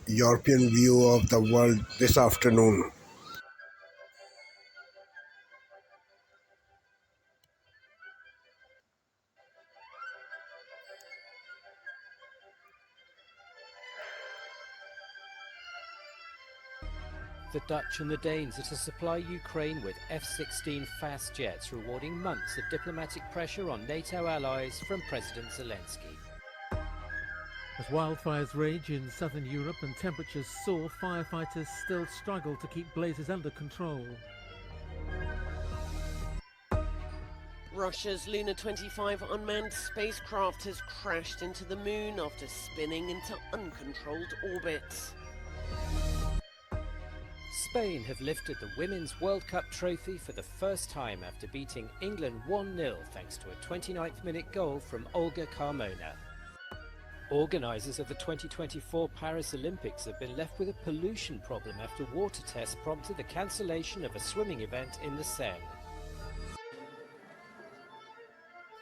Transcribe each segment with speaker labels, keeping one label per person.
Speaker 1: European view of the world this afternoon.
Speaker 2: The Dutch and the Danes are to supply Ukraine with F-16 fast jets, rewarding months of diplomatic pressure on NATO allies from President Zelensky.
Speaker 3: As wildfires rage in southern Europe and temperatures soar, firefighters still struggle to keep blazes under control.
Speaker 4: Russia's Luna 25 unmanned spacecraft has crashed into the moon after spinning into uncontrolled orbit.
Speaker 2: Spain have lifted the Women's World Cup trophy for the first time after beating England 1-0 thanks to a 29th minute goal from Olga Carmona. Organisers of the 2024 Paris Olympics have been left with a pollution problem after water tests prompted the cancellation of a swimming event in the Seine.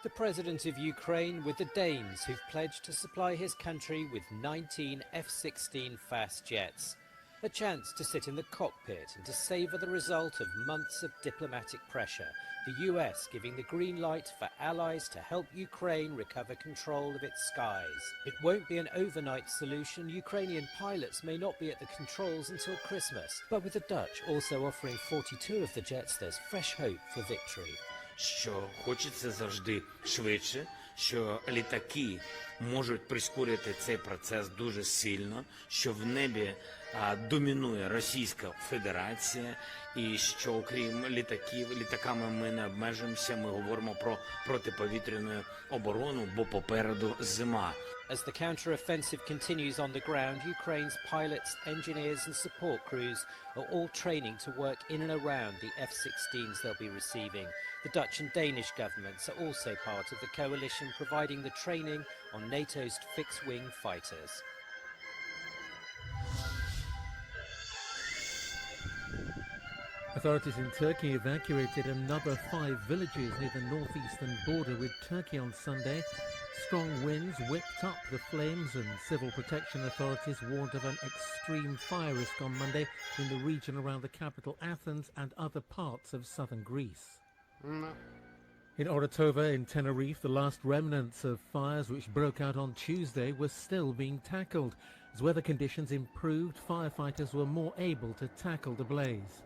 Speaker 2: The president of Ukraine with the Danes, who've pledged to supply his country with 19 F-16 fast jets. A chance to sit in the cockpit and to savour the result of months of diplomatic pressure, the US giving the green light for allies to help Ukraine recover control of its skies. It won't be an overnight solution. Ukrainian pilots may not be at the controls until Christmas, but with the Dutch also offering 42 of the jets, there's fresh hope for victory.
Speaker 5: Що хочеться завжди швидше, що літаки можуть прискорити цей процес дуже сильно, що в небі домінує Російська Федерація і що окрім літаками ми не обмежуємося, ми говоримо про протиповітряну оборону, бо попереду зима.
Speaker 2: As the counter-offensive continues on the ground, Ukraine's pilots, engineers and support crews are all training to work in and around the F-16s they'll be receiving. The Dutch and Danish governments are also part of the coalition providing the training on NATO's fixed-wing fighters.
Speaker 3: Authorities in Turkey evacuated another 5 villages near the northeastern border with Turkey on Sunday. Strong winds whipped up the flames and civil protection authorities warned of an extreme fire risk on Monday in the region around the capital Athens and other parts of southern Greece. In Orotova in Tenerife, the last remnants of fires which broke out on Tuesday were still being tackled. As weather conditions improved, firefighters were more able to tackle the blaze.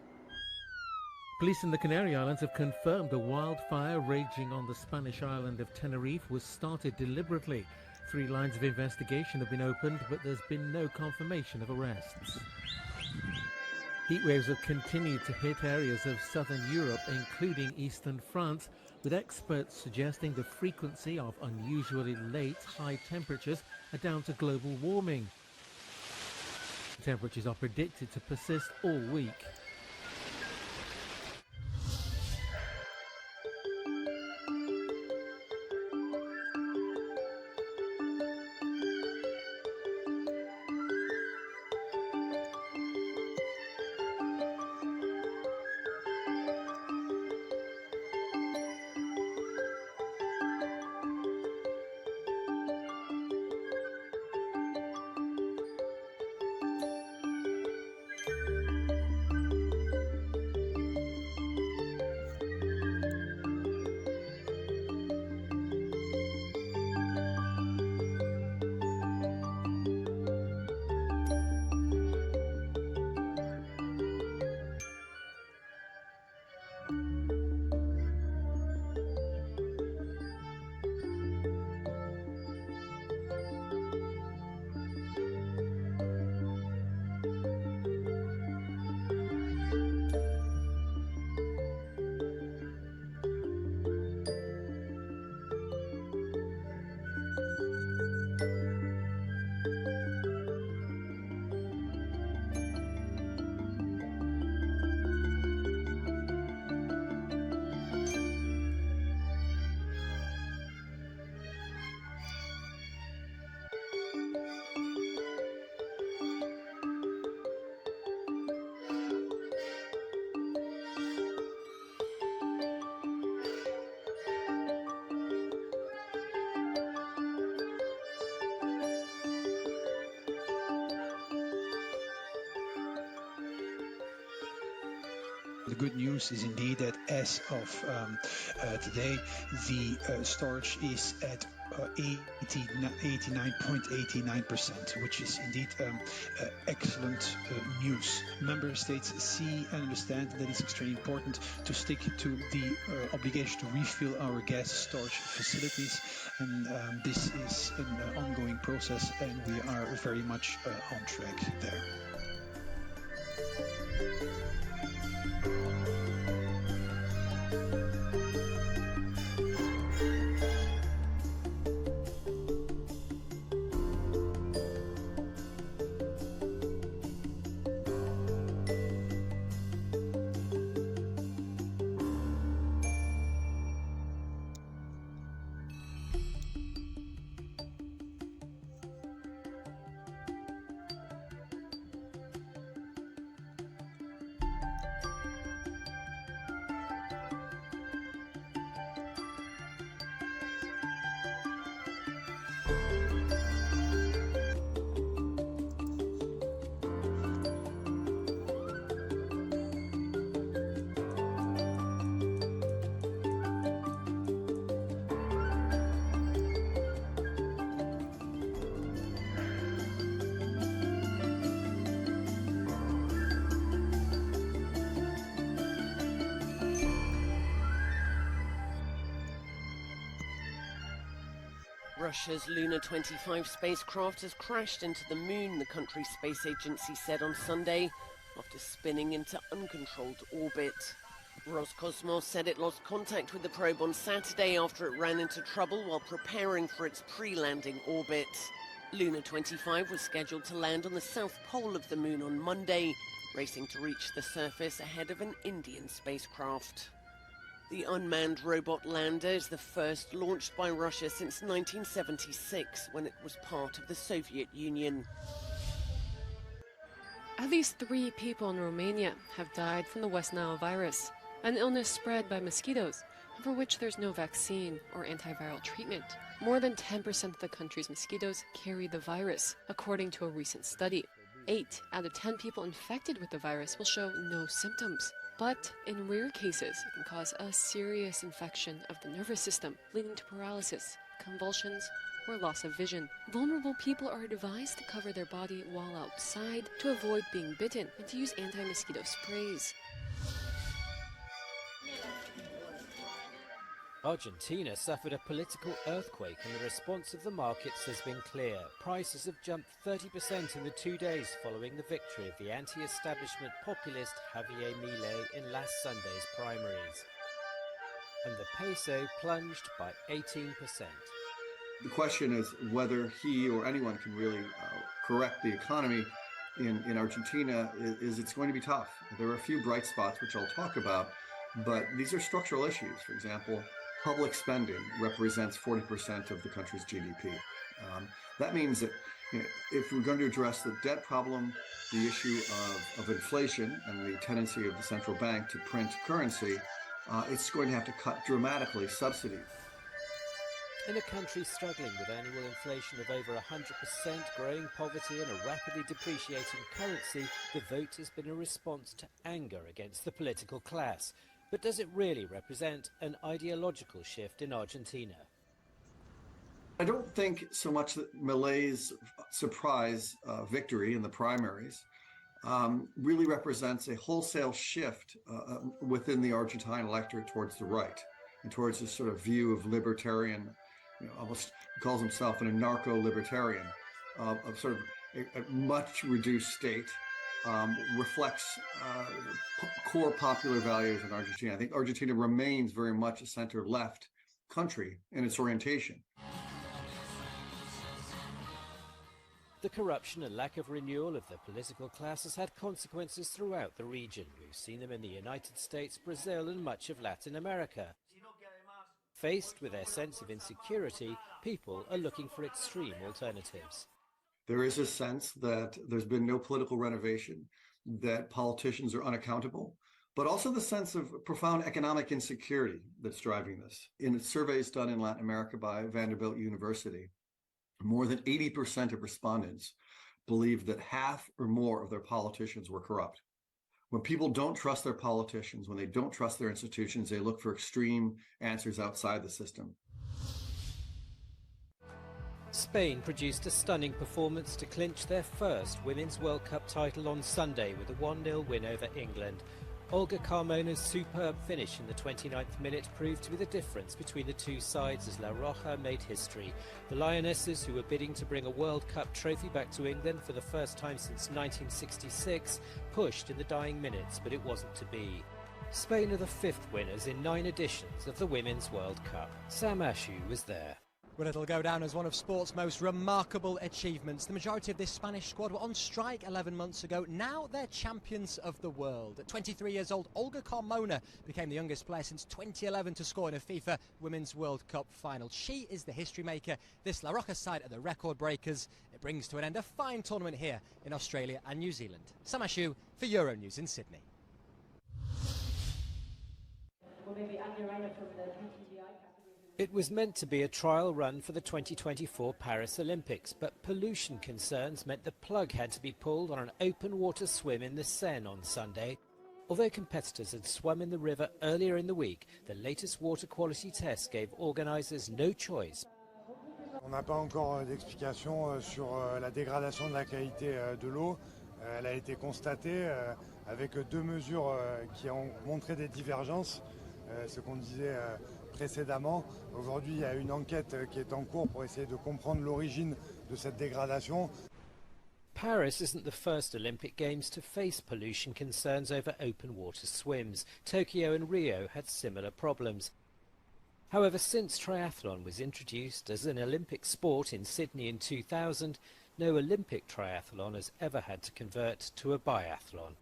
Speaker 3: Police in the Canary Islands have confirmed a wildfire raging on the Spanish island of Tenerife was started deliberately. 3 lines of investigation have been opened, but there's been no confirmation of arrests. Heat waves have continued to hit areas of southern Europe, including eastern France, with experts suggesting the frequency of unusually late high temperatures are down to global warming. Temperatures are predicted to persist all week.
Speaker 6: The good news is indeed that as of today, the storage is at 89.89%, which is indeed excellent news. Member states see and understand that it's extremely important to stick to the obligation to refill our gas storage facilities, and this is an ongoing process, and we are very much on track there.
Speaker 4: Russia's Luna 25 spacecraft has crashed into the moon, the country's space agency said on Sunday, after spinning into uncontrolled orbit. Roscosmos said it lost contact with the probe on Saturday after it ran into trouble while preparing for its pre-landing orbit. Luna 25 was scheduled to land on the south pole of the moon on Monday, racing to reach the surface ahead of an Indian spacecraft. The unmanned robot lander is the first launched by Russia since 1976, when it was part of the Soviet Union.
Speaker 7: At least 3 people in Romania have died from the West Nile virus, an illness spread by mosquitoes, and for which there's no vaccine or antiviral treatment. More than 10% of the country's mosquitoes carry the virus, according to a recent study. 8 out of 10 people infected with the virus will show no symptoms. But in rare cases, it can cause a serious infection of the nervous system, leading to paralysis, convulsions, or loss of vision. Vulnerable people are advised to cover their body while outside to avoid being bitten and to use anti-mosquito sprays.
Speaker 2: Argentina suffered a political earthquake and the response of the markets has been clear. Prices have jumped 30% in the 2 days following the victory of the anti-establishment populist Javier Milei in last Sunday's primaries. And the peso plunged by 18%.
Speaker 8: The question is whether he or anyone can really correct the economy in Argentina. It's going to be tough. There are a few bright spots, which I'll talk about, but these are structural issues. For example, public spending represents 40% of the country's GDP. That means that if we're going to address the debt problem, the issue of inflation and the tendency of the central bank to print currency, it's going to have to cut dramatically subsidies.
Speaker 2: In a country struggling with annual inflation of over 100%, growing poverty and a rapidly depreciating currency, the vote has been a response to anger against the political class. But does it really represent an ideological shift in Argentina?
Speaker 8: I don't think so much that Milei's surprise victory in the primaries really represents a wholesale shift within the Argentine electorate towards the right and towards this sort of view of libertarian, almost calls himself an anarcho-libertarian, of sort of a much reduced state. Reflects core popular values in Argentina. I think Argentina remains very much a center-left country in its orientation.
Speaker 2: The corruption and lack of renewal of the political class has had consequences throughout the region. We've seen them in the United States, Brazil, and much of Latin America. Faced with their sense of insecurity, people are looking for extreme alternatives.
Speaker 8: There is a sense that there's been no political renovation, that politicians are unaccountable, but also the sense of profound economic insecurity that's driving this. In surveys done in Latin America by Vanderbilt University, more than 80% of respondents believe that half or more of their politicians were corrupt. When people don't trust their politicians, when they don't trust their institutions, they look for extreme answers outside the system.
Speaker 2: Spain produced a stunning performance to clinch their first Women's World Cup title on Sunday with a 1-0 win over England. Olga Carmona's superb finish in the 29th minute proved to be the difference between the two sides as La Roja made history. The Lionesses, who were bidding to bring a World Cup trophy back to England for the first time since 1966, pushed in the dying minutes, but it wasn't to be. Spain are the fifth winners in 9 editions of the Women's World Cup. Sam Ashew was there.
Speaker 9: Well, it'll go down as one of sport's most remarkable achievements. The majority of this Spanish squad were on strike 11 months ago. Now they're champions of the world. At 23 years old, Olga Carmona became the youngest player since 2011 to score in a FIFA Women's World Cup final. She is the history maker. This La Roja side are the record breakers. It brings to an end a fine tournament here in Australia and New Zealand. Sam Ashew for Euronews in Sydney.
Speaker 2: It was meant to be a trial run for the 2024 Paris Olympics, but pollution concerns meant the plug had to be pulled on an open water swim in the Seine on Sunday. Although competitors had swum in the river earlier in the week, the latest water quality test gave organisers no choice.
Speaker 10: On n'a pas encore d'explication sur la dégradation de la qualité de l'eau. Elle a été constatée avec 2 mesures qui ont montré des divergences, ce qu'on disait précédemment. Aujourd'hui, il y a une enquête qui est en cours pour essayer de comprendre l'origine de cette dégradation.
Speaker 2: Paris isn't the first Olympic Games to face pollution concerns over open water swims. Tokyo and Rio had similar problems. However, since triathlon was introduced as an Olympic sport in Sydney in 2000, no Olympic triathlon has ever had to convert to a biathlon.